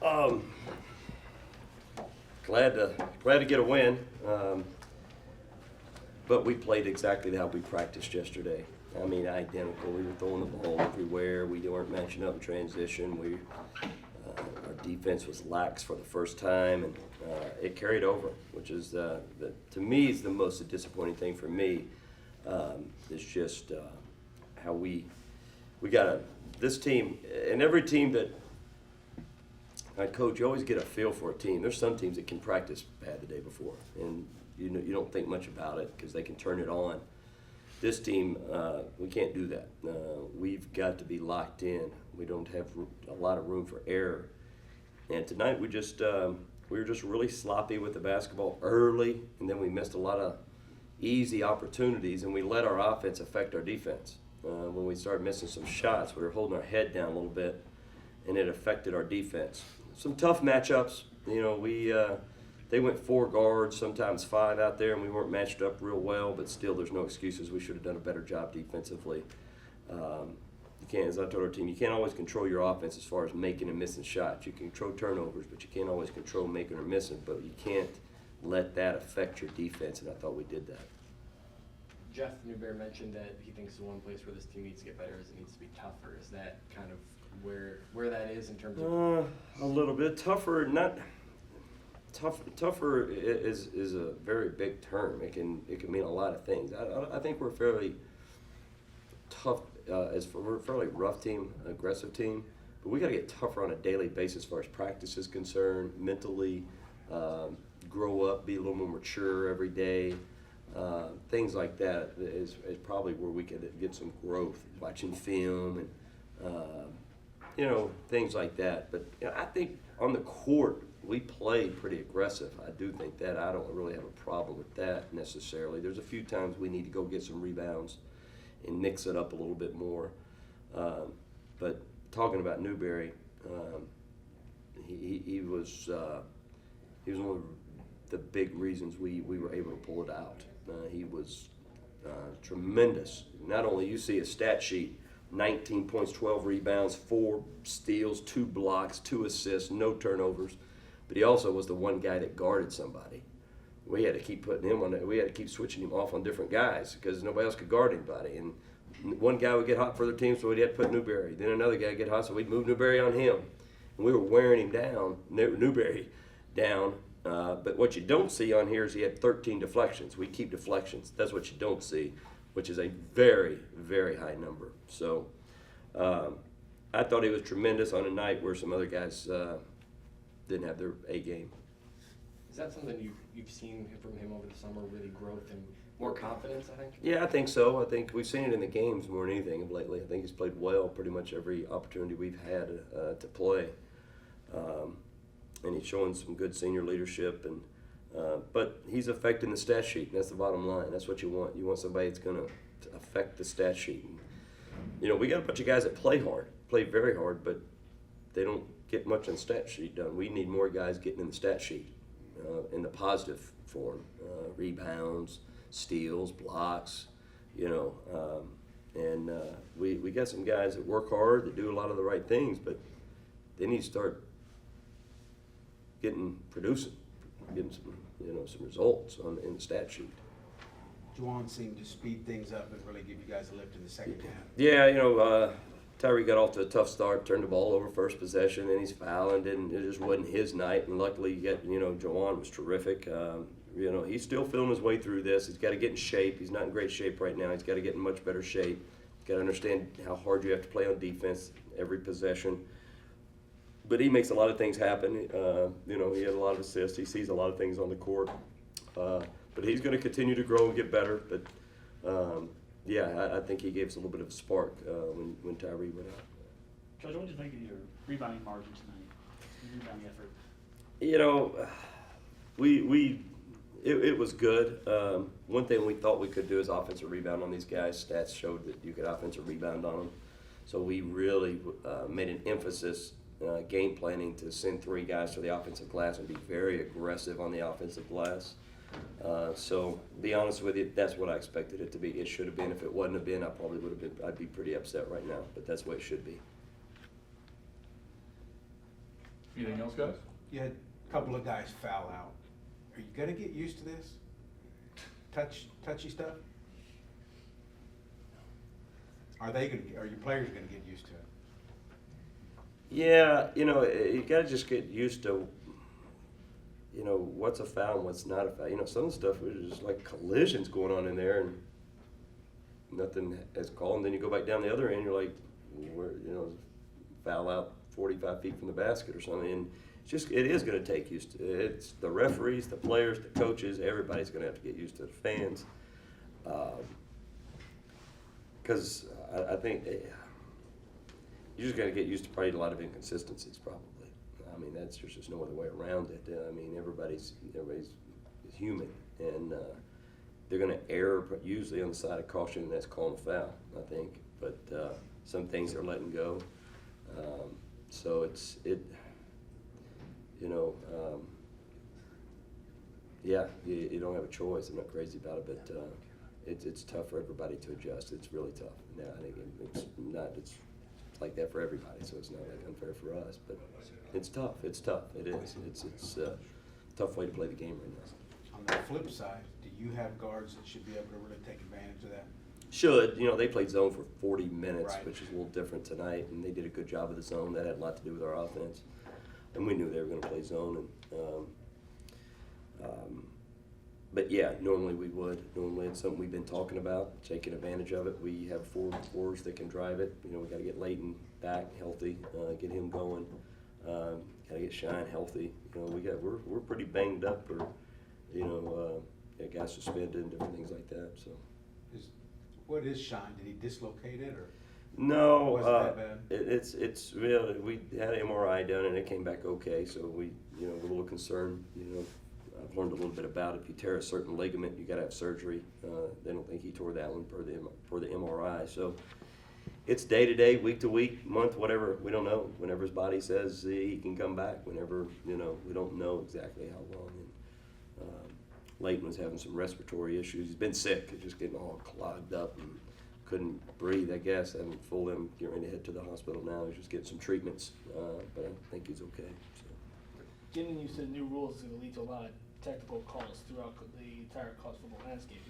Um, glad to get a win, but we played exactly how we practiced yesterday. I mean, identical. We were throwing the ball everywhere. We weren't matching up in transition. Our defense was lax for the first time, and it carried over, which is to me is the most disappointing thing for me. Is just how we got this team, and every team that I coach, you always get a feel for a team. There's some teams that can practice bad the day before, and you don't think much about it because they can turn it on. This team, we can't do that. We've got to be locked in. We don't have a lot of room for error. And tonight we were just really sloppy with the basketball early, and then we missed a lot of easy opportunities, and we let our offense affect our defense. When we started missing some shots, we were holding our head down a little bit, and it affected our defense. Some tough matchups. They went 4 guards, sometimes 5 out there, and we weren't matched up real well, but still there's no excuses. We should have done a better job defensively. You can't, as I told our team, you can't always control your offense as far as making and missing shots. You can control turnovers, but you can't always control making or missing, but you can't let that affect your defense, and I thought we did that. Jeff Newberry mentioned that he thinks the one place where this team needs to get better is it needs to be tougher. Is that kind of where that is in terms of? A little bit tougher, not tough. Tougher is a very big term. It can mean a lot of things. I think we're fairly tough. We're a fairly rough team, aggressive team, but we got to get tougher on a daily basis as far as practice is concerned, mentally, grow up, be a little more mature every day. Things like that is probably where we could get some growth, watching film and things like that. But I think on the court we play pretty aggressive. I do think that. I don't really have a problem with that necessarily. There's a few times we need to go get some rebounds and mix it up a little bit more. But talking about Newberry, he was one of the big reasons we were able to pull it out. He was tremendous. Not only you see a stat sheet, 19 points, 12 rebounds, 4 steals, 2 blocks, 2 assists, no turnovers, but he also was the one guy that guarded somebody. We had to keep putting him on it. We had to keep switching him off on different guys because nobody else could guard anybody. And one guy would get hot for the team, so we'd have to put Newberry. Then another guy would get hot, so we'd move Newberry on him. And we were wearing him down, Newberry down. But what you don't see on here is he had 13 deflections. We keep deflections. That's what you don't see, which is a very, very high number. So I thought he was tremendous on a night where some other guys didn't have their A game. Is that something you've seen from him over the summer, really growth and more confidence, I think? Yeah, I think so. I think we've seen it in the games more than anything lately. I think he's played well pretty much every opportunity we've had to play. And he's showing some good senior leadership, but he's affecting the stat sheet, and that's the bottom line. That's what you want. You want somebody that's going to affect the stat sheet. And, we got a bunch of guys that play hard, play very hard, but they don't get much on the stat sheet done. We need more guys getting in the stat sheet in the positive form, rebounds, steals, blocks, and we got some guys that work hard, that do a lot of the right things, but they need to start producing, getting some results in the stat sheet. Juwan seemed to speed things up and really give you guys a lift in the second half. Yeah, Tyree got off to a tough start, turned the ball over first possession, and he's fouling, and it just wasn't his night. And luckily, Juwan was terrific. He's still feeling his way through this. He's got to get in shape. He's not in great shape right now. He's got to get in much better shape. He's got to understand how hard you have to play on defense every possession. But he makes a lot of things happen. He had a lot of assists. He sees a lot of things on the court. But he's going to continue to grow and get better. But, I think he gave us a little bit of a spark when Tyree went out. Coach, what did you think of your rebounding margin tonight, your rebounding effort? It was good. One thing we thought we could do is offensive rebound on these guys. Stats showed that you could offensive rebound on them. So we really made an emphasis game planning to send 3 guys to the offensive glass and be very aggressive on the offensive glass. So, to be honest with you, that's what I expected it to be. It should have been. If it wouldn't have been, I'd be pretty upset right now. But that's what it should be. Anything else, guys? You had a couple of guys foul out. Are you gonna get used to this? Touchy stuff? Are your players gonna get used to it? Yeah, you gotta just get used to, what's a foul and what's not a foul. Some of the stuff is just like collisions going on in there and nothing is called. And then you go back down the other end, you're like, foul out 45 feet from the basket or something. And it is gonna take used to. It's the referees, the players, the coaches, everybody's gonna have to get used to the fans. Because I think you just got to get used to probably a lot of inconsistencies. Probably, I mean there's just no other way around it. I mean everybody's human, and they're going to err usually on the side of caution, and that's calling a foul, I think. But some things they're letting go. So yeah, you don't have a choice. I'm not crazy about it, but. It's tough for everybody to adjust. It's really tough. Now I think it's like that for everybody, so it's not like unfair for us. But it's tough. It's tough. It is. It's a tough way to play the game right now. On the flip side, do you have guards that should be able to really take advantage of that? Should. They played zone for 40 minutes, Right. which is a little different tonight, and they did a good job of the zone. That had a lot to do with our offense, and we knew they were going to play zone. But yeah, normally we would. Normally it's something we've been talking about, taking advantage of it. We have forwards that can drive it. We got to get Leighton back healthy, get him going. Got to get Shine healthy. We're pretty banged up, or guys suspended and different things like that. So. What is Shine? Did he dislocate it or? No, Wasn't that bad? it's really, we had an MRI done and it came back okay. So we we're a little concerned. I've learned a little bit about it. If you tear a certain ligament, you got to have surgery. They don't think he tore that one per the MRI. So it's day to day, week to week, month, whatever. We don't know. Whenever his body says he can come back. Whenever we don't know exactly how long. And Leighton was having some respiratory issues. He's been sick, just getting all clogged up and couldn't breathe. I guess I haven't fooled him. Getting ready to head to the hospital now. He's just getting some treatments, but I think he's okay. So. Getting used to the new rules is going to lead to a lot of technical calls throughout the entire college football landscape,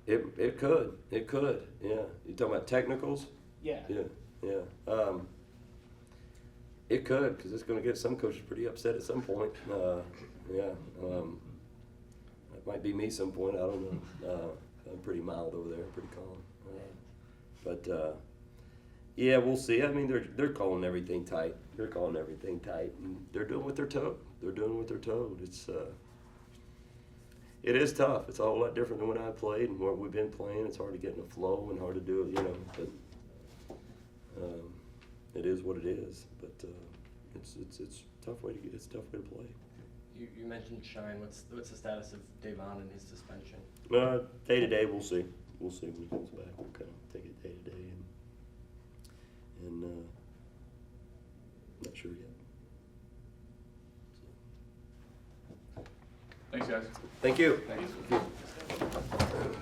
isn't it? It could, yeah. You talking about technicals? Yeah. Yeah. It could, because it's going to get some coaches pretty upset at some point. It might be me some point. I don't know. I'm pretty mild over there, pretty calm. Yeah, we'll see. I mean, they're calling everything tight. And they're doing what they're told. It is tough. It's a whole lot different than when I played and what we've been playing. It's hard to get in the flow and hard to do it, But it is what it is. But it's tough way to get. It's a tough way to play. You mentioned Shine. What's the status of Davon and his suspension? Day to day, we'll see. We'll see when he comes back. We'll kind of take it day to day and not sure yet. Thanks, guys. Thank you. Thanks. Thank you.